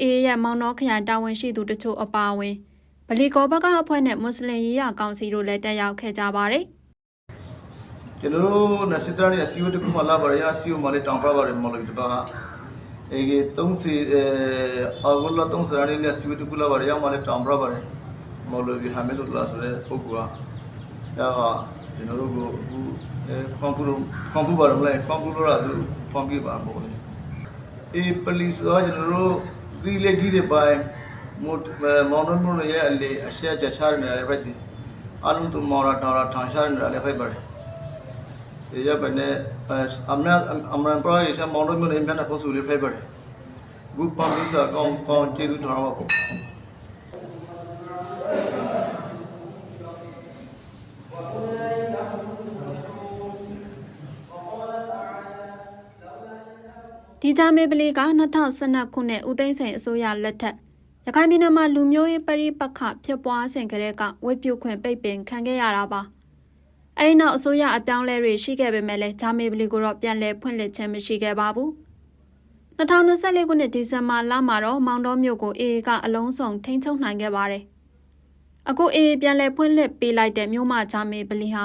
အေရဲ့မောင်နှောခရိုင်တာဝန်ရှိသူတချို့အပါအဝင်ဗလီကောဘကအဖွဲ့နဲ့မွတ်စလင်ရေးရာကောင်စီတို့လည်းတက်ရောက်ခဲ့ကြပါတယ်။ကျွန်တော်တို့နစစ်တရနဲ့အစည်းအဝေးတစ်ခုမှလာပါရအစည်းအဝေးမှာလည်းတောင်းပန်ပါတယ်မော်လဗီတပါကအေက30အော်ဂိုလာ30ရာနဲ့အစည်းအဝေးတစ်ခုလာပါရမှာလည်းတောင်းပန်ပါတယ်မော်လဗီဟာမီဒူလာဆိုတဲ့ပုဂ္ဂိုလ်ကဒါကကျွန်တော်တို့ကိုကွန်ပူပါရမလဲကွန်ပူလာသူဖွန်ပြပါပေါ့လေ။အေပလီဆိုကျွန်တော်တို့ဒီလေကြီးတွေပိုင်းမော်ဒန်မိုရဲ့အလေအရှက်ချချာနေတယ်ပဲဒီအလုံးသူမော်ရာတာရာထောင်ရှာနေတယ်လည်းပဲပါတယ်ဒီရပါနဲ့အမရန်ပရိုရှမော်ဒန်မိုရဲ့ပြန်ဖို့ဆိုလည်းပဲပါတယ်ဂူပမ်ပြီးစားကောင်းကျေးဇူးတော်ပါပေါ့ဒီဂျာမေပလီက2012ခုနှစ်ဦးသိန်းစိန်အစိုးရလက်ထက်ရခိုင်ပြည်နယ်မှာလူမျိုးရေးပရိပက္ခဖြစ်ပွားစဉ်ကတည်းကဝိပုခွင့်ပိတ်ပင်ခံခဲ့ရတာပါ။အဲဒီနောက်အစိုးရအပြောင်းလဲတွေရှိခဲ့ပေမဲ့လည်းဂျာမေပလီကိုတော့ပြန်လည်ဖွင့်လှစ်ခြင်းမရှိခဲ့ပါဘူး။2024ခုနှစ်ဒီဇင်ဘာလမှာတော့မောင်တော်မြို့ကိုအေအေကအလုံးစုံထိန်းချုပ်နိုင်ခဲ့ပါတယ်။အခုအေအေပြန်လည်ဖွင့်လှစ်ပေးလိုက်တဲ့မြို့မဂျာမေပလီဟာ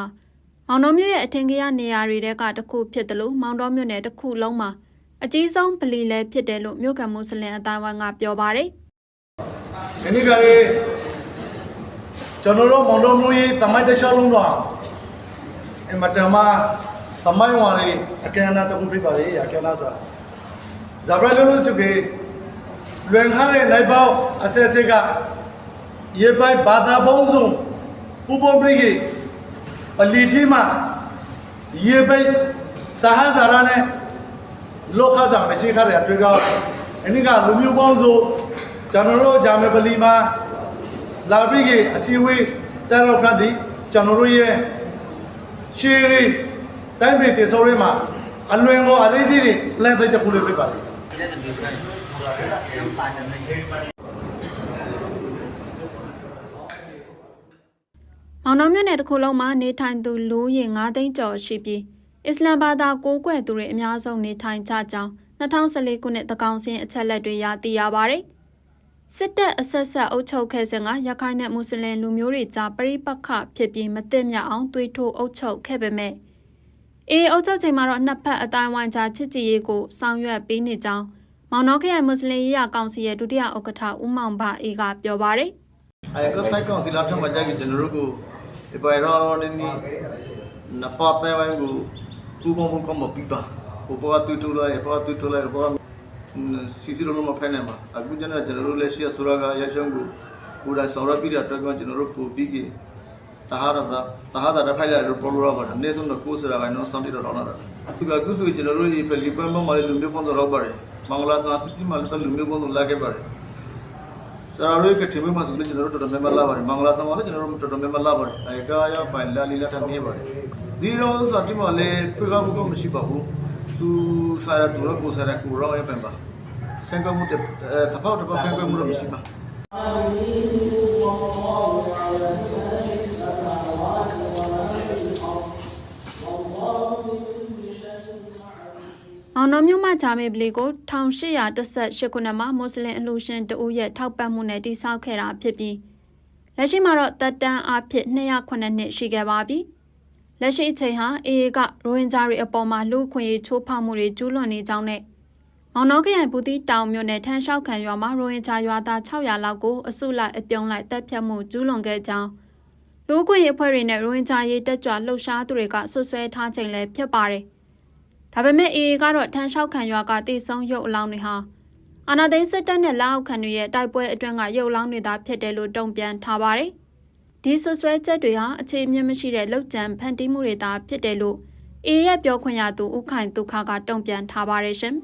မောင်တော်မြို့ရဲ့အထင်ကြီးနေရာတွေထဲကတစ်ခုဖြစ်တယ်လို့မောင်တော်မြို့နယ်တစ်ခုလုံးမှာအကြီးဆုံးပလီလည်းဖြစ်တယ်လို့မြို့ကမွတ်စလင်အတိုင်းအဝိုင်းကပြောပါတယ်။ဒီနေ့ကလေးကျွန်တော်တို့မောင်တော်မျိုးရေးတမိုင်းတခြားလုံးတော့အမတမတမိုင်းဝါရီအကဲနာတခုပြပါလေအကဲနာစားဇာဘရလူစုကေလွင်ခါတဲ့လိုက်ပေါအဆက်ဆက်ကရေပိုက်ဘာသာပေါင်းစုံပူပေါ်ပြည်ကြီးပလီထီမှာရေပိုက်တဟဇာရနဲ့လောကစားမရှိခရတွေ့ကောအနိကလူမျိုးပေါင်းစုံကျွန်တော်တို့ဂျာမေပလီမှာလာပြီးကအစည်းအဝေးတက်ရောက်ခတ်သည်ကျွန်တော်တို့ရဲ့ရှေးရီတိုင်းပြည်တည်ဆောက်ရေးမှာအလွင်ကိုအလေးကြီးလမ်းသိတဲ့ခုလေးဖြစ်ပါတယ်မောင်နှောမြို့နယ်တစ်ခုလုံးမှာနေထိုင်သူလူဦးရေ9သိန်းကျော်ရှိပြီးအစ္စလမ်ဘာသာကိုးကွယ်သူတွေအများဆုံးနေထိုင်ကြကြောင်း2014ခုနှစ်သကောင်စင်းအချက်လက်တွေရသိရပါတယ်စစ်တပ်အဆက်ဆက်အုပ်ချုပ်ခဲ့စဉ်ကရခိုင်နဲ့မွတ်စလင်လူမျိုးတွေကြားပရိပက္ခဖြစ်ပြီးမသိမြအောင်သွေးထိုးအုပ်ချုပ်ခဲ့ပေမဲ့အေးအုပ်ချုပ်ချိန်မှာတော့နှစ်ဖက်အတိုင်းဝိုင်းကြားချစ်ကြည်ရေးကိုဆောင်ရွက်ပေးနေကြောင်းမောင်နှောခရိုင်မွတ်စလင်ရေးရာကောင်စီရဲ့ဒုတိယဥက္ကဋ္ဌဦးမောင်ဘအေးကပြောပါတယ်။အဲဒီစိုက်ကောင်စီလာထမကြကြီးကျွန်တော်တို့ကိုဒီပိုင်ရောနေနေနပတ်တဲ့ဝိုင်းကိုကူမမကမပြပါ။ဘောပါတူတူလိုက်ဘောစီစီလုံးမဖဲနေမှာအခုကျွန်တော်တို့လက်ရှိအစိုးရကရရှုံးကိုကိုယ်တိုင်ဆောင်ရပြီးတဲ့အတွက်ကျွန်တော်တို့ပို့ပြီးကတဟာရဖိုင်လာလို့ပေါ်လို့ရပါတယ်နေဆုံးတော့ကိုယ်စရာကတော့စောင့်တည်တော့လာတာဒီကအခုဆိုကျွန်တော်တို့ဒီဖိလစ်ပင်းမှာလည်းလူမျိုးပေါင်းတော့ပါတယ်မင်္ဂလာစာတိမှာလည်းလူမျိုးပေါင်းတော့လာခဲ့ပါတယ်ဆရာတို့ကတိမမှာဆိုလို့ကျွန်တော်တို့တော်တော်များများလာပါတယ်မင်္ဂလာစာမှာလည်းကျွန်တော်တို့တော်တော်များများလာပါတယ်အဲကာရပိုင်လာလီလာတမီးပါတယ်0ဆိုတိမှာလည်းပြကမှုမရှိပါဘူးသူစားရတူတော့ကိုစားရကိုရောရပန်ပါခံကမှုတဖောက်ခံကမှုမရှိပါအောင်တော်မြို့မှာဂျာမေပလီကို1818ခုနှစ်မှာမွတ်စလင်အလှူရှင်တဦးရဲ့ထောက်ပံ့မှုနဲ့တည်ဆောက်ခဲ့တာဖြစ်ပြီးလက်ရှိမှာတော့တပ်တန်းအားဖြင့်209နှစ်ရှိခဲ့ပါပြီလက်ရှိအချိန်ဟာအေအေကရိုဟင်ဂျာတွေအပေါ်မှာလူ့အခွင့်အရေးချိုးဖောက်မှုတွေကျူးလွန်နေကြောင်းနဲ့မောင်နှောခရိုင်ဘူးတီတောင်မြို့နယ်ထန်းလျှောက်ခံရွာမှာရိုဟင်ဂျာရွာသား600လောက်ကိုအစုလိုက်အပြုံလိုက်တပ်ဖြတ်မှုကျူးလွန်ခဲ့ကြောင်းလူ့အခွင့်အရေးအဖွဲ့တွေနဲ့ရိုဟင်ဂျာရေးတက်ကြွလှုပ်ရှားသူတွေကဆွဆွဲထားချိန်လည်းဖြစ်ပါတယ်ဒါပေမဲ့အေအေကတော့ထန်းလျှောက်ခံရွာကတိစုံရုပ်အလောင်းတွေဟာအာနာသိန်းစစ်တပ်နဲ့လက်အောက်ခံတွေရဲ့တိုက်ပွဲအတွင်းကရုပ်အလောင်းတွေသာဖြစ်တယ်လို့တုံ့ပြန်ထားပါတယ်ဒီဆွဆွဲချက်တွေဟာအခြေအမြစ်မရှိတဲ့လောက်ကျန်ဖန်တီးမှုတွေသာဖြစ်တယ်လို့အေအေရဲ့ပြောခွင့်ရသူဦးခိုင်ဒုက္ခကတုံ့ပြန်ထားပါတယ်ရှင်